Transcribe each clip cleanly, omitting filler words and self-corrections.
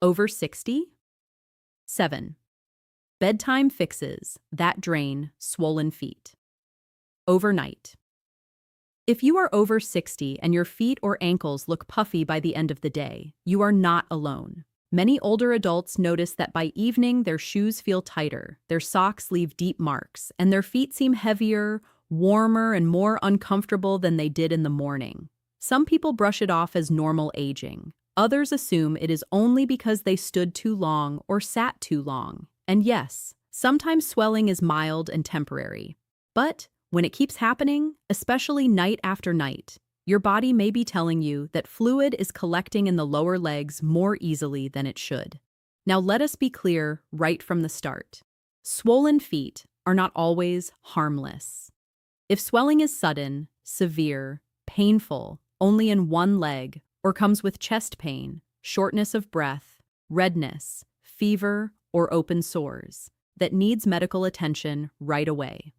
Over 60? 7. Bedtime fixes that drain swollen feet. Overnight. If you are over 60 and your feet or ankles look puffy by the end of the day, you are not alone. Many older adults notice that by evening their shoes feel tighter, their socks leave deep marks, and their feet seem heavier, warmer, and more uncomfortable than they did in the morning. Some people brush it off as normal aging. Others assume it is only because they stood too long or sat too long. And yes, sometimes swelling is mild and temporary. But when it keeps happening, especially night after night, your body may be telling you that fluid is collecting in the lower legs more easily than it should. Now let us be clear right from the start. Swollen feet are not always harmless. If swelling is sudden, severe, painful, only in one leg, or comes with chest pain, shortness of breath, redness, fever, or open sores, that needs medical attention right away.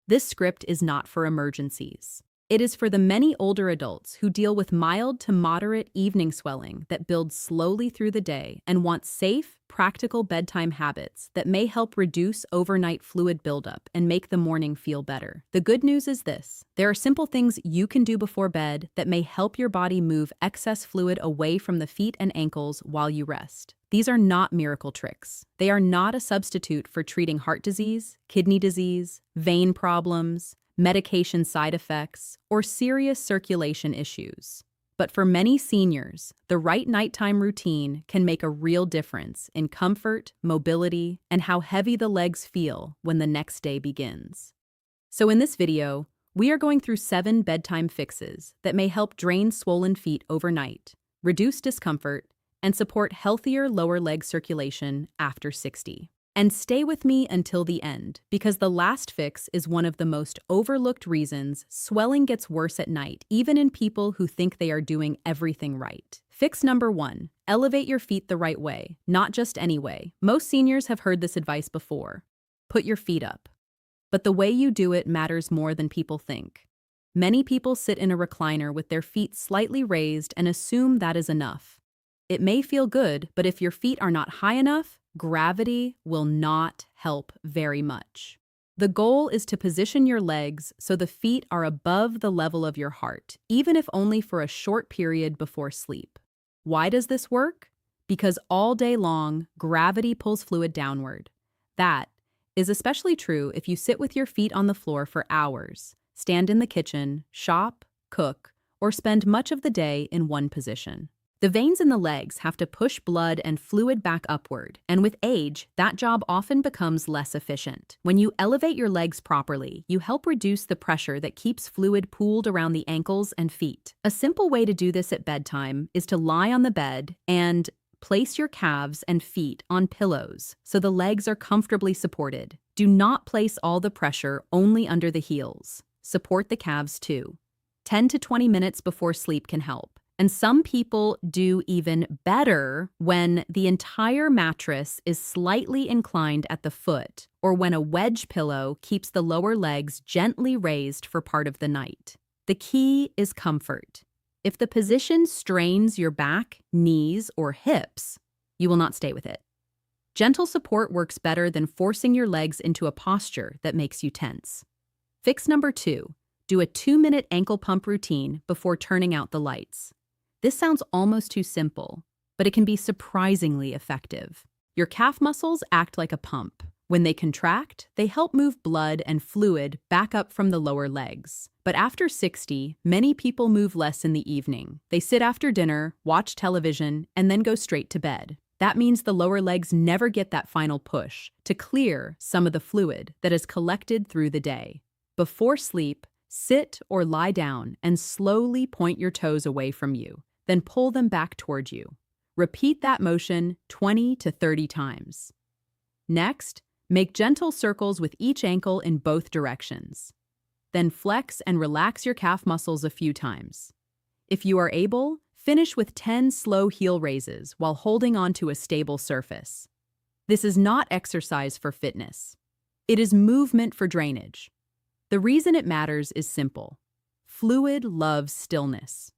This script is not for emergencies. It is for the many older adults who deal with mild to moderate evening swelling that builds slowly through the day and want safe, practical bedtime habits that may help reduce overnight fluid buildup and make the morning feel better. The good news is this: there are simple things you can do before bed that may help your body move excess fluid away from the feet and ankles while you rest. These are not miracle tricks. They are not a substitute for treating heart disease, kidney disease, vein problems, medication side effects, or serious circulation issues. But for many seniors, the right nighttime routine can make a real difference in comfort, mobility, and how heavy the legs feel when the next day begins. So in this video, we are going through 7 bedtime fixes that may help drain swollen feet overnight, reduce discomfort, and support healthier lower leg circulation after 60. And stay with me until the end, because the last fix is one of the most overlooked reasons swelling gets worse at night, even in people who think they are doing everything right. Fix number 1, elevate your feet the right way, not just any way. Most seniors have heard this advice before. Put your feet up. But the way you do it matters more than people think. Many people sit in a recliner with their feet slightly raised and assume that is enough. It may feel good, but if your feet are not high enough, gravity will not help very much. The goal is to position your legs so the feet are above the level of your heart, even if only for a short period before sleep. Why does this work? Because all day long, gravity pulls fluid downward. That is especially true if you sit with your feet on the floor for hours, stand in the kitchen, shop, cook, or spend much of the day in one position. The veins in the legs have to push blood and fluid back upward, and with age, that job often becomes less efficient. When you elevate your legs properly, you help reduce the pressure that keeps fluid pooled around the ankles and feet. A simple way to do this at bedtime is to lie on the bed and place your calves and feet on pillows so the legs are comfortably supported. Do not place all the pressure only under the heels. Support the calves too. 10 to 20 minutes before sleep can help. And some people do even better when the entire mattress is slightly inclined at the foot, or when a wedge pillow keeps the lower legs gently raised for part of the night. The key is comfort. If the position strains your back, knees, or hips, you will not stay with it. Gentle support works better than forcing your legs into a posture that makes you tense. Fix number 2, do a 2-minute ankle pump routine before turning out the lights. This sounds almost too simple, but it can be surprisingly effective. Your calf muscles act like a pump. When they contract, they help move blood and fluid back up from the lower legs. But after 60, many people move less in the evening. They sit after dinner, watch television, and then go straight to bed. That means the lower legs never get that final push to clear some of the fluid that is collected through the day. Before sleep, sit or lie down and slowly point your toes away from you. Then pull them back toward you. Repeat that motion 20 to 30 times. Next, make gentle circles with each ankle in both directions. Then flex and relax your calf muscles a few times. If you are able, finish with 10 slow heel raises while holding onto a stable surface. This is not exercise for fitness. It is movement for drainage. The reason it matters is simple. Fluid loves stillness.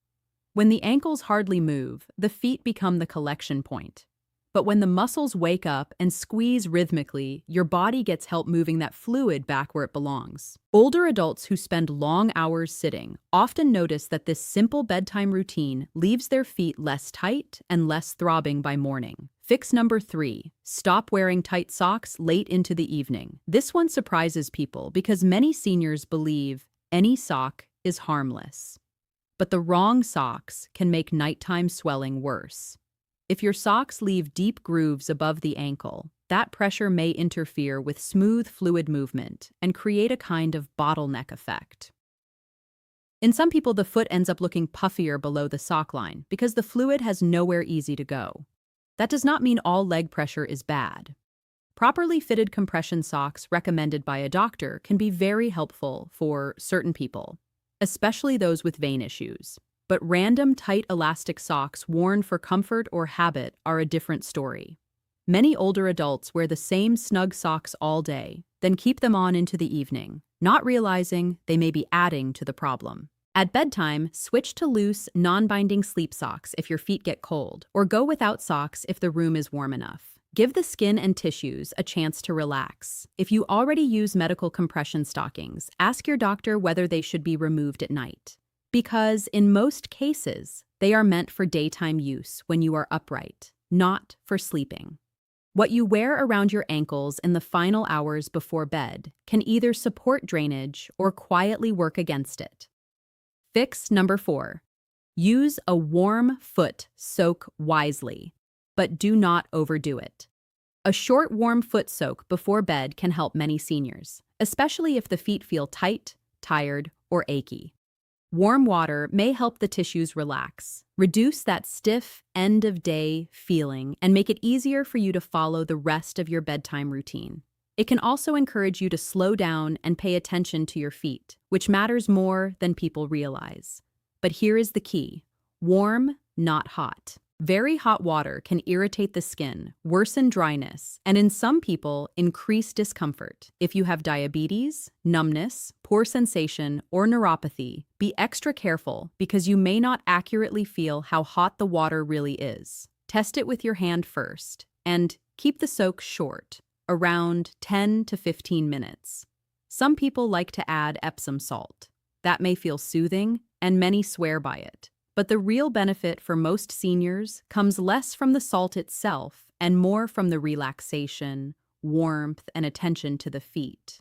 When the ankles hardly move, the feet become the collection point. But when the muscles wake up and squeeze rhythmically, your body gets help moving that fluid back where it belongs. Older adults who spend long hours sitting often notice that this simple bedtime routine leaves their feet less tight and less throbbing by morning. Fix number 3, stop wearing tight socks late into the evening. This one surprises people because many seniors believe any sock is harmless. But the wrong socks can make nighttime swelling worse. If your socks leave deep grooves above the ankle, that pressure may interfere with smooth fluid movement and create a kind of bottleneck effect. In some people, the foot ends up looking puffier below the sock line because the fluid has nowhere easy to go. That does not mean all leg pressure is bad. Properly fitted compression socks recommended by a doctor can be very helpful for certain people, especially those with vein issues. But random tight elastic socks worn for comfort or habit are a different story. Many older adults wear the same snug socks all day, then keep them on into the evening, not realizing they may be adding to the problem. At bedtime, switch to loose, non-binding sleep socks if your feet get cold, or go without socks if the room is warm enough. Give the skin and tissues a chance to relax. If you already use medical compression stockings, ask your doctor whether they should be removed at night. Because in most cases, they are meant for daytime use when you are upright, not for sleeping. What you wear around your ankles in the final hours before bed can either support drainage or quietly work against it. Fix number 4. Use a warm foot soak wisely, but do not overdo it. A short warm foot soak before bed can help many seniors, especially if the feet feel tight, tired, or achy. Warm water may help the tissues relax, reduce that stiff end-of-day feeling, and make it easier for you to follow the rest of your bedtime routine. It can also encourage you to slow down and pay attention to your feet, which matters more than people realize. But here is the key: warm, not hot. Very hot water can irritate the skin, worsen dryness, and in some people, increase discomfort. If you have diabetes, numbness, poor sensation, or neuropathy, be extra careful because you may not accurately feel how hot the water really is. Test it with your hand first, and keep the soak short, around 10 to 15 minutes. Some people like to add Epsom salt. That may feel soothing, and many swear by it. But the real benefit for most seniors comes less from the salt itself and more from the relaxation, warmth, and attention to the feet.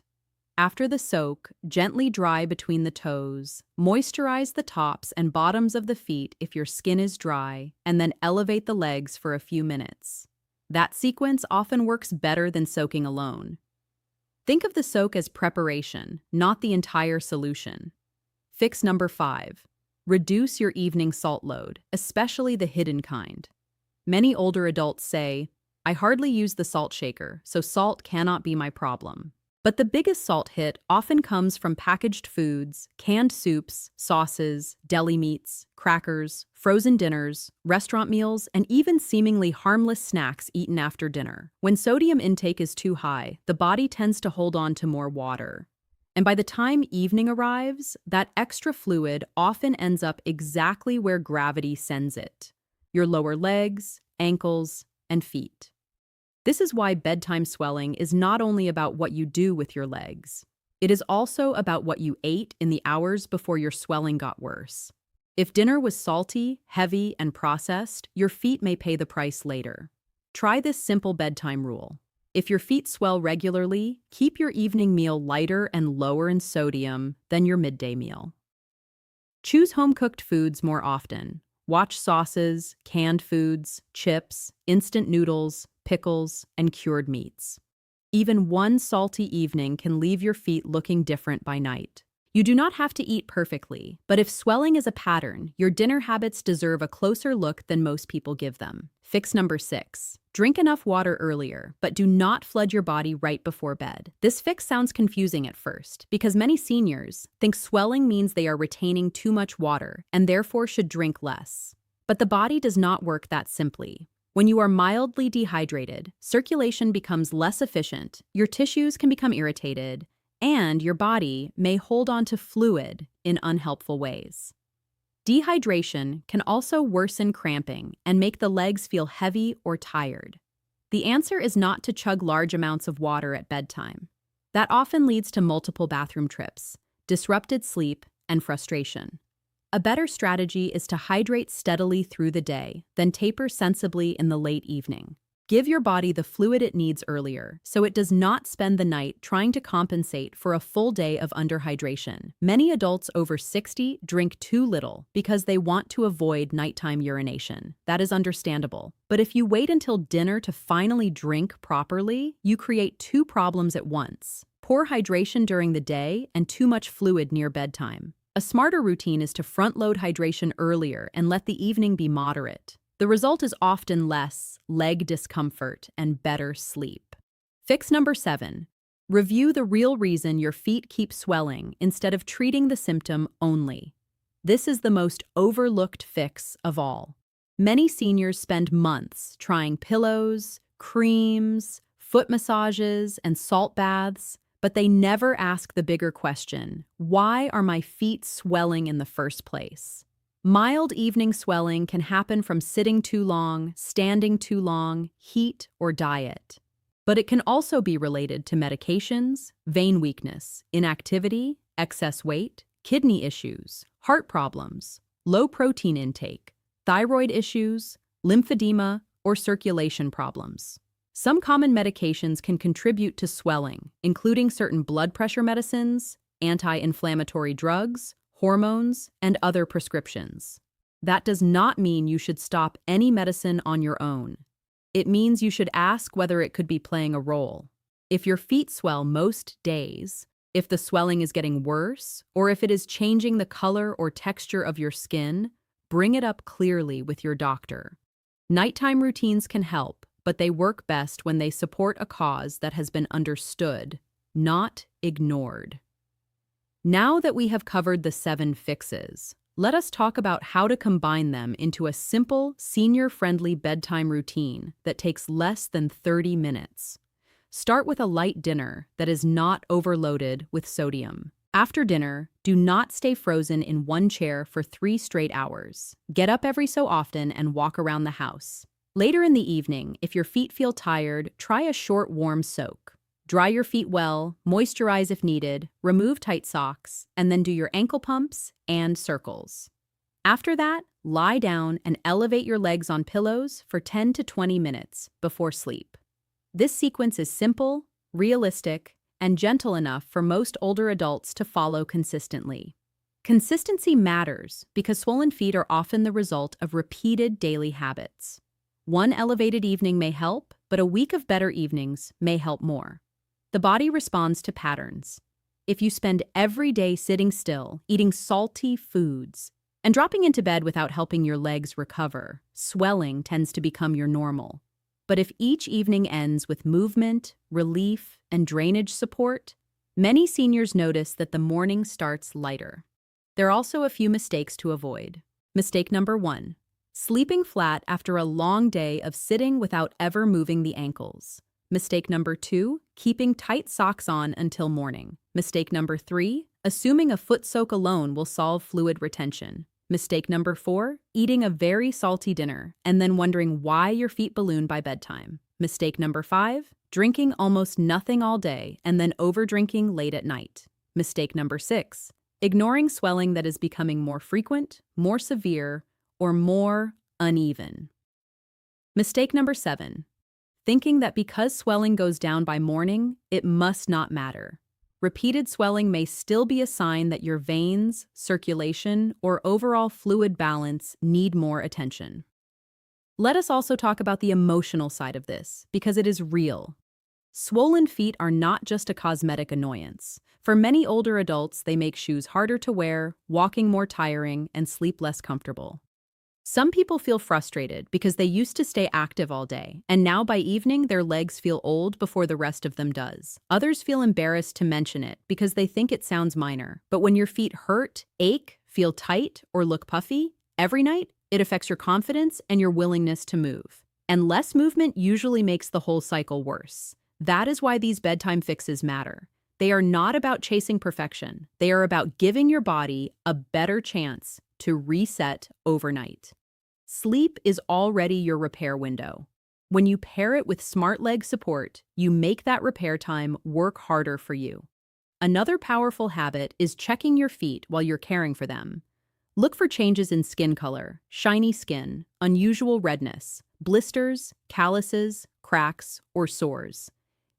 After the soak, gently dry between the toes, moisturize the tops and bottoms of the feet if your skin is dry, and then elevate the legs for a few minutes. That sequence often works better than soaking alone. Think of the soak as preparation, not the entire solution. Fix number 5. Reduce your evening salt load, especially the hidden kind. Many older adults say, "I hardly use the salt shaker, so salt cannot be my problem." But the biggest salt hit often comes from packaged foods, canned soups, sauces, deli meats, crackers, frozen dinners, restaurant meals, and even seemingly harmless snacks eaten after dinner. When sodium intake is too high, the body tends to hold on to more water. And by the time evening arrives, that extra fluid often ends up exactly where gravity sends it: your lower legs, ankles, and feet. This is why bedtime swelling is not only about what you do with your legs. It is also about what you ate in the hours before your swelling got worse. If dinner was salty, heavy, and processed, your feet may pay the price later. Try this simple bedtime rule. If your feet swell regularly, keep your evening meal lighter and lower in sodium than your midday meal. Choose home-cooked foods more often. Watch sauces, canned foods, chips, instant noodles, pickles, and cured meats. Even one salty evening can leave your feet looking different by night. You do not have to eat perfectly, but if swelling is a pattern, your dinner habits deserve a closer look than most people give them. Fix number 6. Drink enough water earlier, but do not flood your body right before bed. This fix sounds confusing at first, because many seniors think swelling means they are retaining too much water and therefore should drink less. But the body does not work that simply. When you are mildly dehydrated, circulation becomes less efficient, your tissues can become irritated, and your body may hold on to fluid in unhelpful ways. Dehydration can also worsen cramping and make the legs feel heavy or tired. The answer is not to chug large amounts of water at bedtime. That often leads to multiple bathroom trips, disrupted sleep, and frustration. A better strategy is to hydrate steadily through the day, then taper sensibly in the late evening. Give your body the fluid it needs earlier, so it does not spend the night trying to compensate for a full day of underhydration. Many adults over 60 drink too little because they want to avoid nighttime urination. That is understandable. But if you wait until dinner to finally drink properly, you create two problems at once: poor hydration during the day and too much fluid near bedtime. A smarter routine is to front-load hydration earlier and let the evening be moderate. The result is often less leg discomfort and better sleep. Fix number 7. Review the real reason your feet keep swelling instead of treating the symptom only. This is the most overlooked fix of all. Many seniors spend months trying pillows, creams, foot massages, and salt baths, but they never ask the bigger question: why are my feet swelling in the first place? Mild evening swelling can happen from sitting too long, standing too long, heat, or diet. But it can also be related to medications, vein weakness, inactivity, excess weight, kidney issues, heart problems, low protein intake, thyroid issues, lymphedema, or circulation problems. Some common medications can contribute to swelling, including certain blood pressure medicines, anti-inflammatory drugs, hormones, and other prescriptions. That does not mean you should stop any medicine on your own. It means you should ask whether it could be playing a role. If your feet swell most days, if the swelling is getting worse, or if it is changing the color or texture of your skin, bring it up clearly with your doctor. Nighttime routines can help, but they work best when they support a cause that has been understood, not ignored. Now that we have covered the 7 fixes, let us talk about how to combine them into a simple, senior-friendly bedtime routine that takes less than 30 minutes. Start with a light dinner that is not overloaded with sodium. After dinner, do not stay frozen in one chair for 3 straight hours. Get up every so often and walk around the house. Later in the evening, if your feet feel tired, try a short warm soak. Dry your feet well, moisturize if needed, remove tight socks, and then do your ankle pumps and circles. After that, lie down and elevate your legs on pillows for 10 to 20 minutes before sleep. This sequence is simple, realistic, and gentle enough for most older adults to follow consistently. Consistency matters because swollen feet are often the result of repeated daily habits. One elevated evening may help, but a week of better evenings may help more. The body responds to patterns. If you spend every day sitting still, eating salty foods, and dropping into bed without helping your legs recover, swelling tends to become your normal. But if each evening ends with movement, relief, and drainage support, many seniors notice that the morning starts lighter. There are also a few mistakes to avoid. Mistake number 1: sleeping flat after a long day of sitting without ever moving the ankles. Mistake number 2, keeping tight socks on until morning. Mistake number 3, assuming a foot soak alone will solve fluid retention. Mistake number 4, eating a very salty dinner and then wondering why your feet balloon by bedtime. Mistake number 5, drinking almost nothing all day and then overdrinking late at night. Mistake number 6, ignoring swelling that is becoming more frequent, more severe, or more uneven. Mistake number 7, thinking that because swelling goes down by morning, it must not matter. Repeated swelling may still be a sign that your veins, circulation, or overall fluid balance need more attention. Let us also talk about the emotional side of this, because it is real. Swollen feet are not just a cosmetic annoyance. For many older adults, they make shoes harder to wear, walking more tiring, and sleep less comfortable. Some people feel frustrated because they used to stay active all day, and now by evening their legs feel old before the rest of them does. Others feel embarrassed to mention it because they think it sounds minor. But when your feet hurt, ache, feel tight, or look puffy every night, it affects your confidence and your willingness to move. And less movement usually makes the whole cycle worse. That is why these bedtime fixes matter. They are not about chasing perfection. They are about giving your body a better chance to reset overnight. Sleep is already your repair window. When you pair it with smart leg support, you make that repair time work harder for you. Another powerful habit is checking your feet while you're caring for them. Look for changes in skin color, shiny skin, unusual redness, blisters, calluses, cracks, or sores.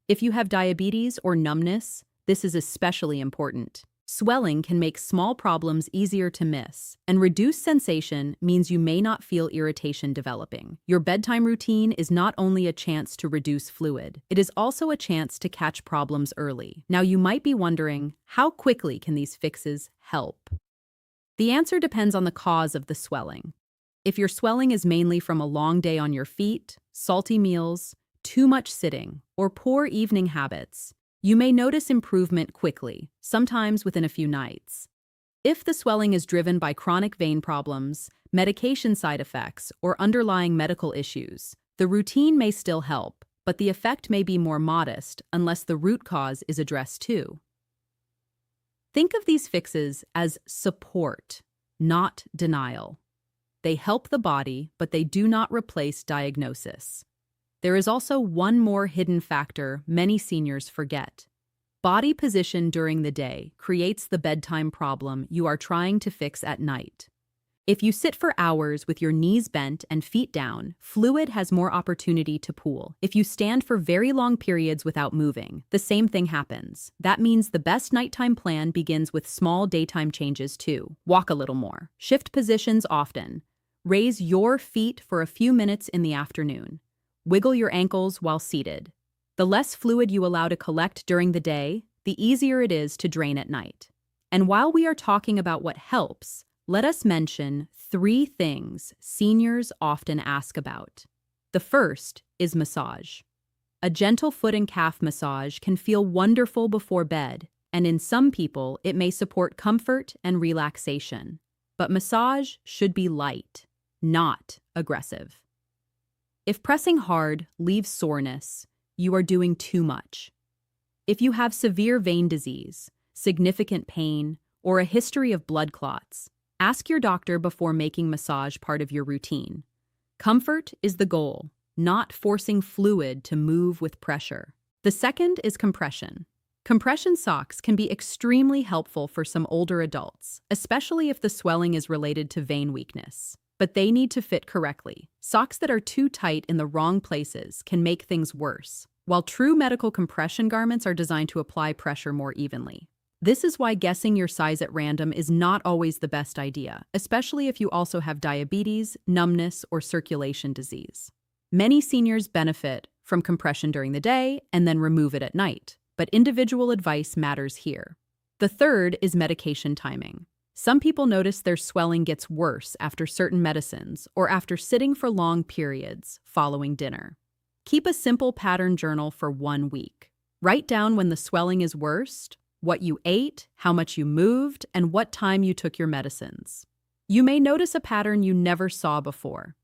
If you have diabetes or numbness, this is especially important. Swelling can make small problems easier to miss, and reduced sensation means you may not feel irritation developing. Your bedtime routine is not only a chance to reduce fluid, it is also a chance to catch problems early. Now you might be wondering, how quickly can these fixes help? The answer depends on the cause of the swelling. If your swelling is mainly from a long day on your feet, salty meals, too much sitting, or poor evening habits, you may notice improvement quickly, sometimes within a few nights. If the swelling is driven by chronic vein problems, medication side effects, or underlying medical issues, the routine may still help, but the effect may be more modest unless the root cause is addressed too. Think of these fixes as support, not denial. They help the body, but they do not replace diagnosis. There is also one more hidden factor many seniors forget. Body position during the day creates the bedtime problem you are trying to fix at night. If you sit for hours with your knees bent and feet down, fluid has more opportunity to pool. If you stand for very long periods without moving, the same thing happens. That means the best nighttime plan begins with small daytime changes too. Walk a little more. Shift positions often. Raise your feet for a few minutes in the afternoon. Wiggle your ankles while seated. The less fluid you allow to collect during the day, the easier it is to drain at night. And while we are talking about what helps, let us mention 3 things seniors often ask about. The first is massage. A gentle foot and calf massage can feel wonderful before bed, and in some people it may support comfort and relaxation. But massage should be light, not aggressive. If pressing hard leaves soreness, you are doing too much. If you have severe vein disease, significant pain, or a history of blood clots, ask your doctor before making massage part of your routine. Comfort is the goal, not forcing fluid to move with pressure. The second is compression. Compression socks can be extremely helpful for some older adults, especially if the swelling is related to vein weakness. But they need to fit correctly. Socks that are too tight in the wrong places can make things worse, while true medical compression garments are designed to apply pressure more evenly. This is why guessing your size at random is not always the best idea, especially if you also have diabetes, numbness, or circulation disease. Many seniors benefit from compression during the day and then remove it at night, but individual advice matters here. The third is medication timing. Some people notice their swelling gets worse after certain medicines or after sitting for long periods following dinner. Keep a simple pattern journal for 1 week. Write down when the swelling is worst, what you ate, how much you moved, and what time you took your medicines. You may notice a pattern you never saw before.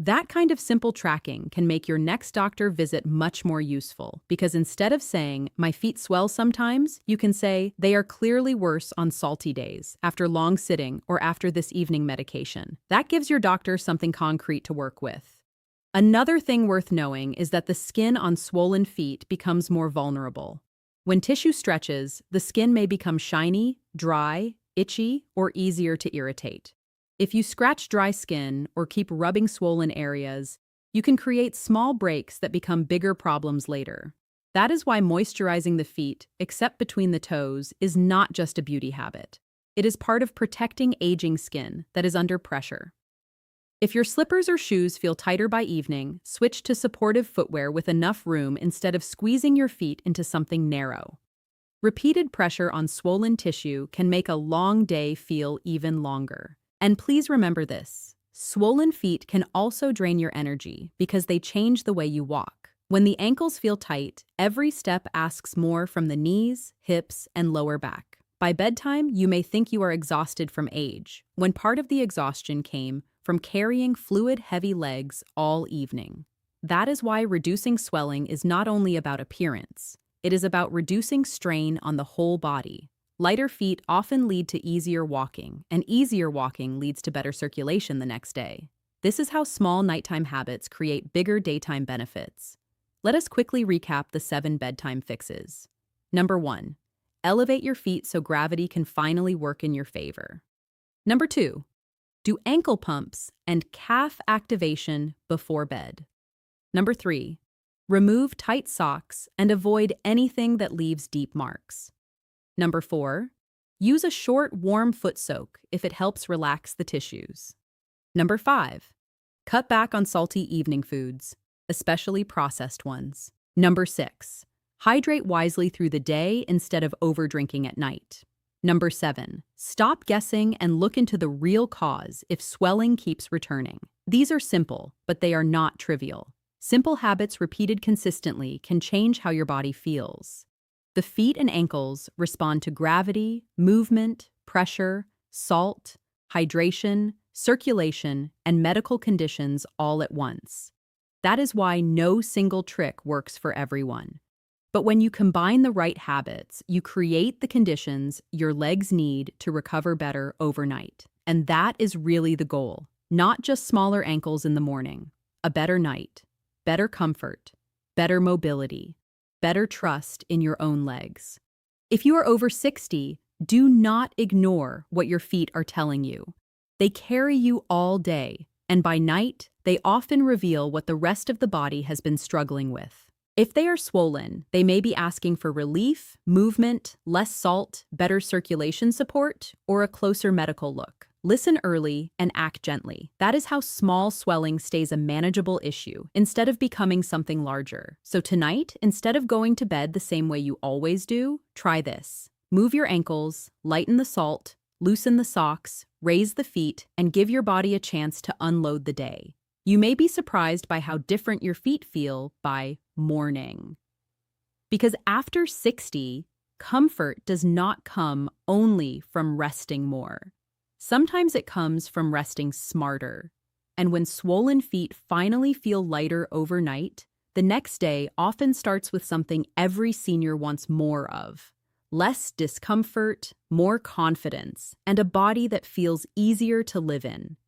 That kind of simple tracking can make your next doctor visit much more useful, because instead of saying, "My feet swell sometimes," you can say, "They are clearly worse on salty days, after long sitting, or after this evening medication." That gives your doctor something concrete to work with. Another thing worth knowing is that the skin on swollen feet becomes more vulnerable. When tissue stretches, the skin may become shiny, dry, itchy, or easier to irritate. If you scratch dry skin or keep rubbing swollen areas, you can create small breaks that become bigger problems later. That is why moisturizing the feet, except between the toes, is not just a beauty habit. It is part of protecting aging skin that is under pressure. If your slippers or shoes feel tighter by evening, switch to supportive footwear with enough room instead of squeezing your feet into something narrow. Repeated pressure on swollen tissue can make a long day feel even longer. And please remember this, swollen feet can also drain your energy because they change the way you walk. When the ankles feel tight, every step asks more from the knees, hips, and lower back. By bedtime, you may think you are exhausted from age, when part of the exhaustion came from carrying fluid-heavy legs all evening. That is why reducing swelling is not only about appearance, it is about reducing strain on the whole body. Lighter feet often lead to easier walking, and easier walking leads to better circulation the next day. This is how small nighttime habits create bigger daytime benefits. Let us quickly recap the 7 bedtime fixes. Number 1. Elevate your feet so gravity can finally work in your favor. Number 2. Do ankle pumps and calf activation before bed. Number 3. Remove tight socks and avoid anything that leaves deep marks. Number 4. Use a short, warm foot soak if it helps relax the tissues. Number 5. Cut back on salty evening foods, especially processed ones. Number 6. Hydrate wisely through the day instead of overdrinking at night. Number 7. Stop guessing and look into the real cause if swelling keeps returning. These are simple, but they are not trivial. Simple habits repeated consistently can change how your body feels. The feet and ankles respond to gravity, movement, pressure, salt, hydration, circulation, and medical conditions all at once. That is why no single trick works for everyone. But when you combine the right habits, you create the conditions your legs need to recover better overnight. And that is really the goal. Not just smaller ankles in the morning. A better night, better comfort, better mobility, better trust in your own legs. If you are over 60, do not ignore what your feet are telling you. They carry you all day, and by night, they often reveal what the rest of the body has been struggling with. If they are swollen, they may be asking for relief, movement, less salt, better circulation support, or a closer medical look. Listen early and act gently. That is how small swelling stays a manageable issue instead of becoming something larger. So tonight, instead of going to bed the same way you always do, try this. Move your ankles, lighten the salt, loosen the socks, raise the feet, and give your body a chance to unload the day. You may be surprised by how different your feet feel by morning. Because after 60, comfort does not come only from resting more. Sometimes it comes from resting smarter. And when swollen feet finally feel lighter overnight, the next day often starts with something every senior wants more of. Less discomfort, more confidence, and a body that feels easier to live in.